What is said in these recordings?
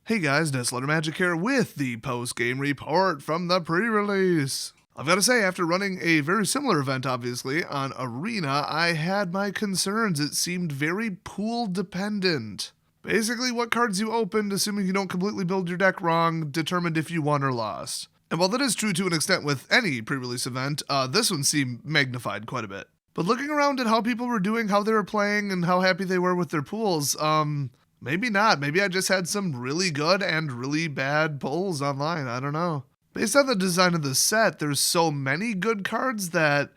Hey guys, Nestletter Magic here with the post-game report from the pre-release. I've got to say, after running a very similar event, obviously, on Arena, I had my concerns. It seemed very pool-dependent. Basically, what cards you opened, assuming you don't completely build your deck wrong, determined if you won or lost. And while that is true to an extent with any pre-release event, this one seemed magnified quite a bit. But looking around at how people were doing, how they were playing, and how happy they were with their pools, maybe not. Maybe I just had some really good and really bad pulls online. I don't know. Based on the design of the set, there's so many good cards that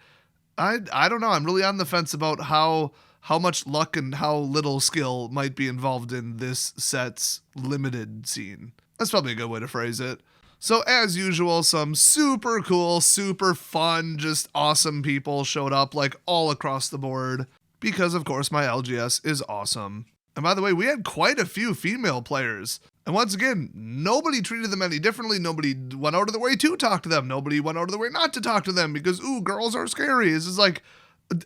I don't know. I'm really on the fence about how much luck and how little skill might be involved in this set's limited scene. That's probably a good way to phrase it. So as usual, some super cool, super fun, just awesome people showed up like all across the board because of course my LGS is awesome. And by the way, we had quite a few female players. And once again, nobody treated them any differently. Nobody went out of their way to talk to them. Nobody went out of their way not to talk to them because, ooh, girls are scary. This is like,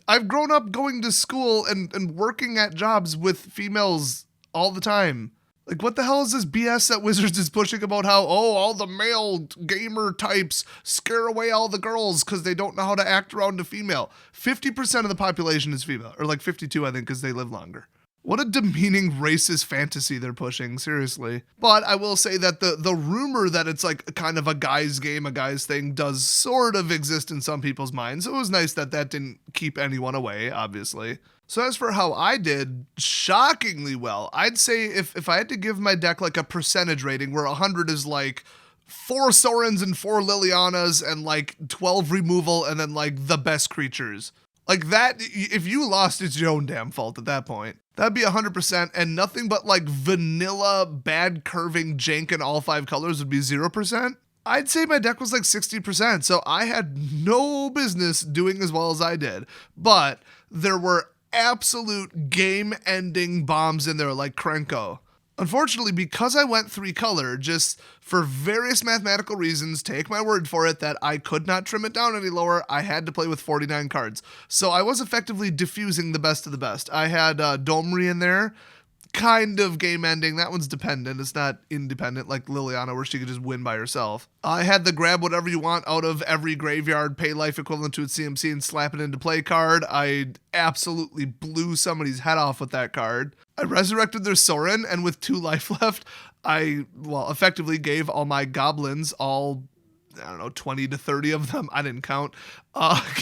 I've grown up going to school and working at jobs with females all the time. Like, what the hell is this BS that Wizards is pushing about how, oh, all the male gamer types scare away all the girls because they don't know how to act around a female? 50% of the population is female, or like 52, I think, because they live longer. What a demeaning racist fantasy they're pushing, seriously. But I will say that the rumor that it's like kind of a guy's game, a guy's thing, does sort of exist in some people's minds. So it was nice that that didn't keep anyone away, obviously. So as for how I did, shockingly well. I'd say if I had to give my deck like a percentage rating where 100 is like 4 Sorens and 4 Lilianas and like 12 removal and then like the best creatures. Like that, if you lost, it's your own damn fault at that point. That'd be 100%, and nothing but like vanilla, bad curving jank in all 5 colors would be 0%. I'd say my deck was like 60%, so I had no business doing as well as I did. But there were absolute game-ending bombs in there like Krenko. Unfortunately, because I went 3-color, just for various mathematical reasons, take my word for it, that I could not trim it down any lower, I had to play with 49 cards. So I was effectively diffusing the best of the best. I had Domri in there, kind of game ending. That one's dependent. It's not independent like Liliana where she could just win by herself. I had the grab whatever you want out of every graveyard, pay life equivalent to its CMC and slap it into play card. I absolutely blew somebody's head off with that card. I resurrected their Sorin, and with 2 life left, I effectively gave all my goblins, all, I don't know, 20 to 30 of them, I didn't count,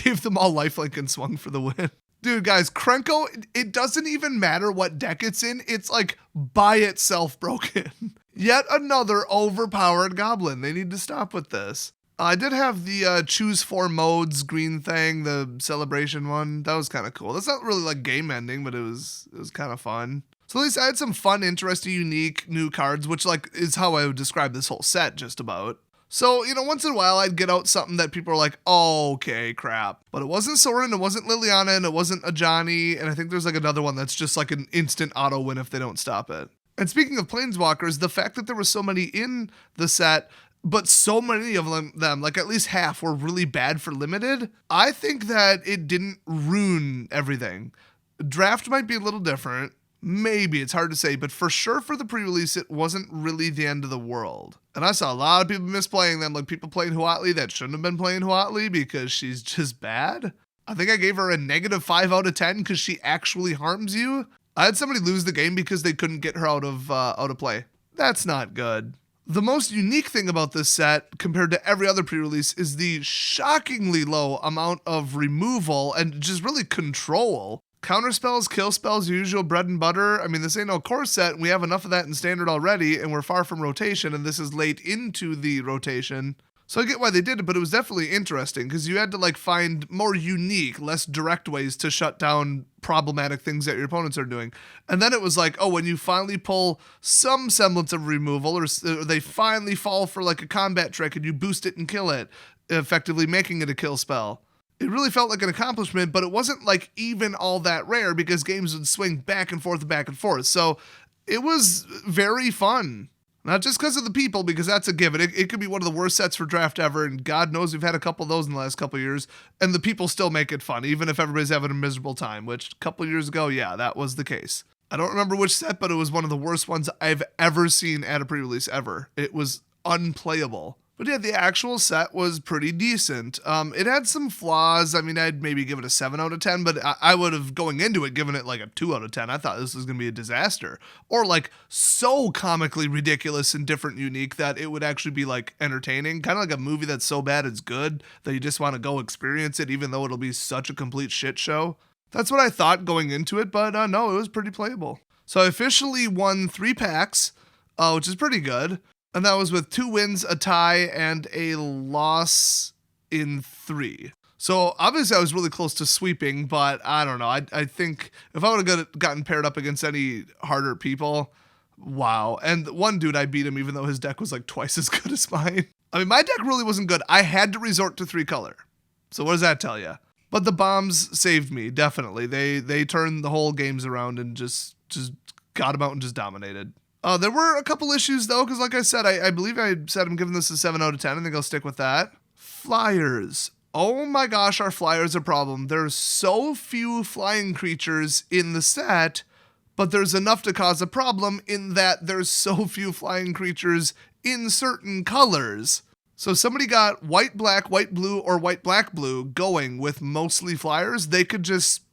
gave them all lifelink and swung for the win. Dude, guys, Krenko, it doesn't even matter what deck it's in. It's like by itself broken. Yet another overpowered goblin. They need to stop with this. I did have the choose 4 modes green thing, the celebration one. That was kind of cool. That's not really like game ending, but it was kind of fun. So at least I had some fun, interesting, unique new cards, which like is how I would describe this whole set just about. So, you know, once in a while I'd get out something that people are like, oh, okay, crap. But it wasn't Soren, it wasn't Liliana, and it wasn't Ajani, and I think there's like another one that's just like an instant auto win if they don't stop it. And speaking of Planeswalkers, the fact that there were so many in the set, but so many of them, like at least half, were really bad for limited, I think that it didn't ruin everything. Draft might be a little different. Maybe, it's hard to say, but for sure for the pre-release, it wasn't really the end of the world. And I saw a lot of people misplaying them, like people playing Huatli that shouldn't have been playing Huatli because she's just bad. I think I gave her a -5 out of 10 because she actually harms you. I had somebody lose the game because they couldn't get her out of play. That's not good. The most unique thing about this set, compared to every other pre-release, is the shockingly low amount of removal and just really control. Counter spells, kill spells, usual bread and butter. I mean, this ain't no core set, and we have enough of that in standard already, and we're far from rotation, and this is late into the rotation. So I get why they did it, but it was definitely interesting, because you had to like find more unique, less direct ways to shut down problematic things that your opponents are doing. And then it was like, oh, when you finally pull some semblance of removal, or they finally fall for like a combat trick, and you boost it and kill it, effectively making it a kill spell. It really felt like an accomplishment, but it wasn't like even all that rare because games would swing back and forth and back and forth. So it was very fun. Not just because of the people, because that's a given. It could be one of the worst sets for draft ever, and God knows we've had a couple of those in the last couple of years, and the people still make it fun, even if everybody's having a miserable time, which a couple of years ago, yeah, that was the case. I don't remember which set, but it was one of the worst ones I've ever seen at a pre-release ever. It was unplayable. But yeah, the actual set was pretty decent. It had some flaws. I mean, I'd maybe give it a 7 out of 10, but I would have, going into it, given it like a 2 out of 10. I thought this was going to be a disaster. Or like so comically ridiculous and different and unique that it would actually be like entertaining. Kind of like a movie that's so bad it's good that you just want to go experience it, even though it'll be such a complete shit show. That's what I thought going into it, but no, it was pretty playable. So I officially won 3 packs, which is pretty good. And that was with 2 wins, a tie, and a loss in 3. So obviously I was really close to sweeping, but I don't know. I think if I would have gotten paired up against any harder people, wow. And one dude, I beat him even though his deck was like twice as good as mine. I mean, my deck really wasn't good. I had to resort to 3 color. So what does that tell you? But the bombs saved me, definitely. They turned the whole games around and just got him out and just dominated. There were a couple issues, though, because like I said, I believe I said I'm giving this a 7 out of 10. I think I'll stick with that. Flyers. Oh my gosh, our flyers are a problem. There's so few flying creatures in the set, but there's enough to cause a problem in that there's so few flying creatures in certain colors. So somebody got white, black, white, blue, or white, black, blue going with mostly flyers. They could just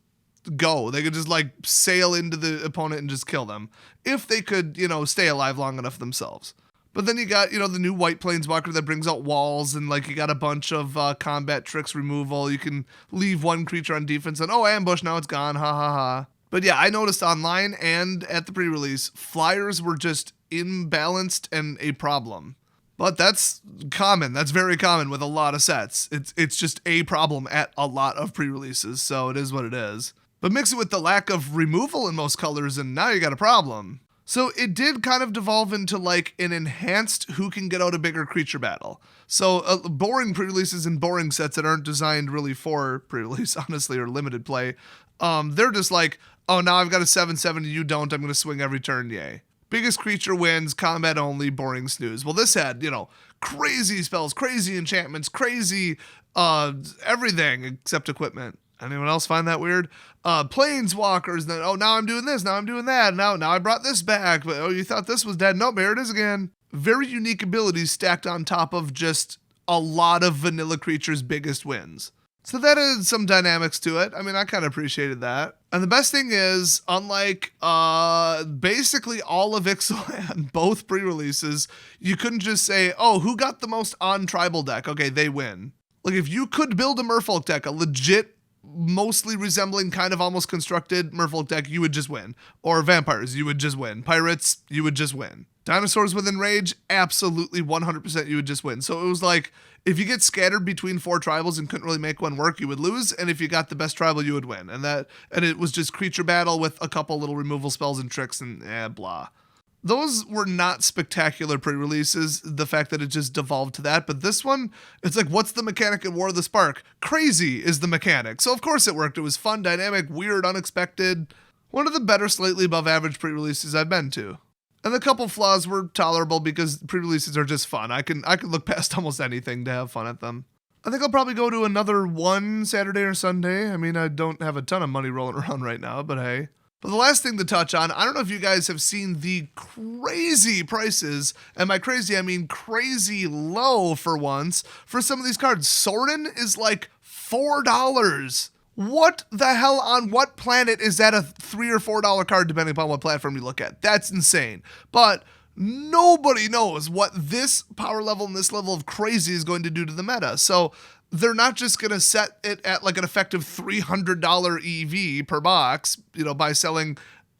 go. They could just like sail into the opponent and just kill them if they could, stay alive long enough themselves. But then you got, the new white planeswalker that brings out walls and like you got a bunch of combat tricks removal. You can leave one creature on defense and ambush, now it's gone, ha ha ha. But yeah, I noticed online and at the pre-release, flyers were just imbalanced and a problem. But that's common. That's very common with a lot of sets. It's just a problem at a lot of pre-releases, so it is what it is. But mix it with the lack of removal in most colors, and now you got a problem. So it did kind of devolve into like an enhanced who can get out a bigger creature battle. So boring pre-releases and boring sets that aren't designed really for pre-release, honestly, or limited play, they're just like, oh, now I've got a 7/7 and you don't, I'm going to swing every turn, yay. Biggest creature wins, combat only, boring snooze. Well, this had, crazy spells, crazy enchantments, crazy everything except equipment. Anyone else find that weird? Planeswalkers, then, now I'm doing this, now I'm doing that, now I brought this back, but you thought this was dead, nope, here it is again. Very unique abilities stacked on top of just a lot of vanilla creatures' biggest wins. So that is some dynamics to it. I mean, I kind of appreciated that. And the best thing is, unlike basically all of Ixalan, both pre-releases, you couldn't just say, who got the most on tribal deck? Okay, they win. Like, if you could build a Merfolk deck, a legit, mostly resembling kind of almost constructed Merfolk deck, you would just win. Or vampires, you would just win. Pirates, you would just win. Dinosaurs within rage, absolutely 100% you would just win. So it was like, if you get scattered between 4 tribals and couldn't really make one work, you would lose. And if you got the best tribal, you would win. And it was just creature battle with a couple little removal spells and tricks and blah. Those were not spectacular pre-releases, the fact that it just devolved to that. But this one, it's like, what's the mechanic in War of the Spark? Crazy is the mechanic. So of course it worked. It was fun, dynamic, weird, unexpected. One of the better, slightly above average pre-releases I've been to. And the couple flaws were tolerable because pre-releases are just fun. I can look past almost anything to have fun at them. I think I'll probably go to another one Saturday or Sunday. I mean, I don't have a ton of money rolling around right now, but hey. But the last thing to touch on, I don't know if you guys have seen the crazy prices, and by crazy I mean crazy low for once, for some of these cards. Sorin is like $4. What the hell, on what planet is that a $3 or $4 card depending upon what platform you look at? That's insane. But nobody knows what this power level and this level of crazy is going to do to the meta. So they're not just going to set it at like an effective $300 EV per box, by selling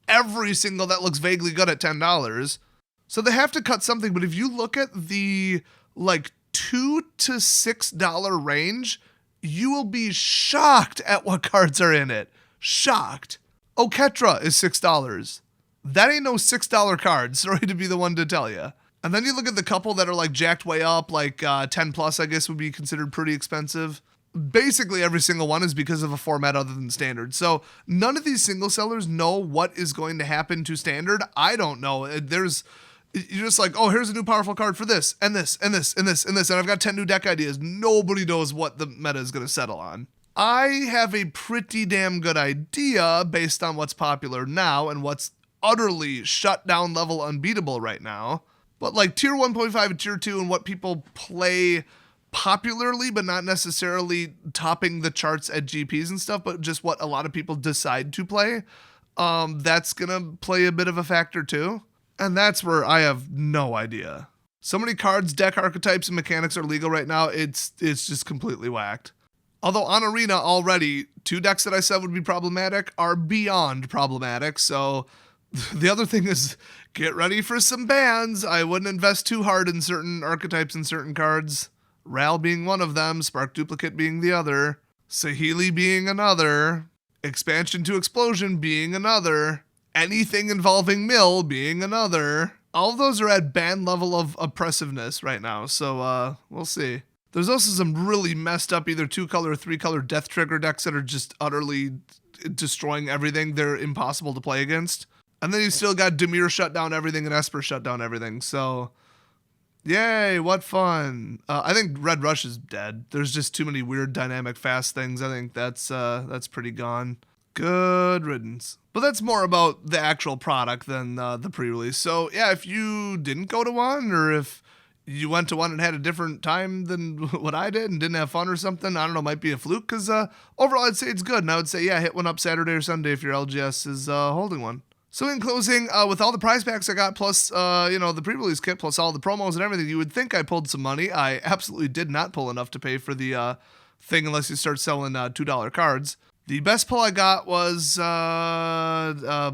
every single that looks vaguely good at $10. So they have to cut something. But if you look at the like $2 to $6 range, you will be shocked at what cards are in it. Shocked. Oketra is $6. That ain't no $6 card. Sorry to be the one to tell you. And then you look at the couple that are like jacked way up, like 10 plus, I guess would be considered pretty expensive. Basically every single one is because of a format other than standard. So none of these single sellers know what is going to happen to standard. I don't know. You're just like, here's a new powerful card for this, and this, and this, and this, and this, and I've got 10 new deck ideas. Nobody knows what the meta is going to settle on. I have a pretty damn good idea based on what's popular now and what's utterly shut down level unbeatable right now. But like tier 1.5 and tier 2 and what people play popularly, but not necessarily topping the charts at GPs and stuff, but just what a lot of people decide to play, that's going to play a bit of a factor too. And that's where I have no idea. So many cards, deck archetypes, and mechanics are legal right now, it's just completely whacked. Although on Arena already, 2 decks that I said would be problematic are beyond problematic, so the other thing is get ready for some bans. I wouldn't invest too hard in certain archetypes and certain cards. Ral being one of them, Spark Duplicate being the other, Saheeli being another, Expansion to Explosion being another, anything involving Mill being another. All of those are at ban level of oppressiveness right now, so we'll see. There's also some really messed up either 2-color or 3-color Death Trigger decks that are just utterly destroying everything. They're impossible to play against. And then you still got Dimir shut down everything and Esper shut down everything. So, yay, what fun. I think Red Rush is dead. There's just too many weird dynamic fast things. I think that's pretty gone. Good riddance. But that's more about the actual product than the pre-release. So, yeah, if you didn't go to one, or if you went to one and had a different time than what I did and didn't have fun or something, I don't know, might be a fluke, because overall I'd say it's good. And I would say, yeah, hit one up Saturday or Sunday if your LGS is holding one. So in closing, with all the prize packs I got, plus, the pre-release kit, plus all the promos and everything, you would think I pulled some money. I absolutely did not pull enough to pay for the thing unless you start selling $2 cards. The best pull I got was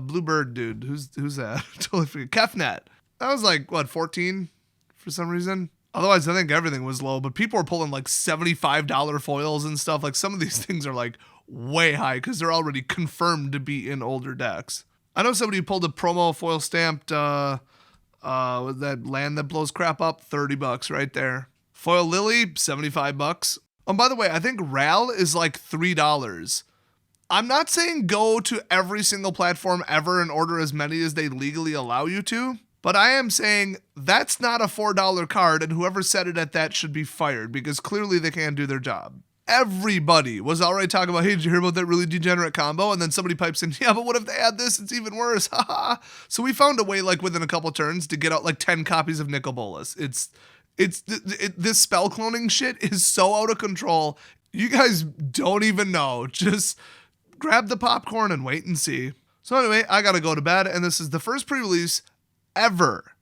Bluebird dude. Who's that? Totally forget. Kefnet. That was like, what, 14 for some reason? Otherwise, I think everything was low, but people were pulling like $75 foils and stuff. Like some of these things are like way high because they're already confirmed to be in older decks. I know somebody who pulled a promo foil stamped, that land that blows crap up, $30 right there. Foil Lily, $75. Oh, by the way, I think Ral is like $3. I'm not saying go to every single platform ever and order as many as they legally allow you to, but I am saying that's not a $4 card, and whoever set it at that should be fired because clearly they can't do their job. Everybody was already talking about, hey, did you hear about that really degenerate combo? And then somebody pipes in, yeah, but what if they add this? It's even worse. So we found a way, like within a couple turns, to get out like 10 copies of Nicol Bolas. This spell cloning shit is so out of control. You guys don't even know. Just grab the popcorn and wait and see. So anyway, I gotta go to bed, and this is the first pre-release ever,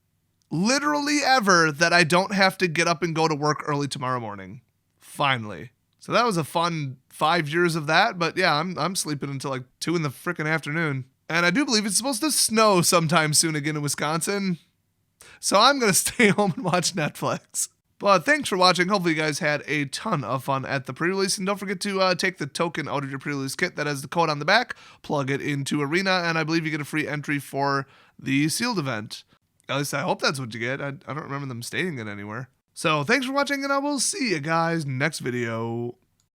literally ever, that I don't have to get up and go to work early tomorrow morning. Finally. So that was a fun 5 years of that, but yeah, I'm sleeping until like 2 in the frickin' afternoon. And I do believe it's supposed to snow sometime soon again in Wisconsin. So I'm gonna stay home and watch Netflix. But thanks for watching. Hopefully you guys had a ton of fun at the pre-release. And don't forget to take the token out of your pre-release kit that has the code on the back, plug it into Arena, and I believe you get a free entry for the sealed event. At least I hope that's what you get. I don't remember them stating it anywhere. So thanks for watching, and I will see you guys next video.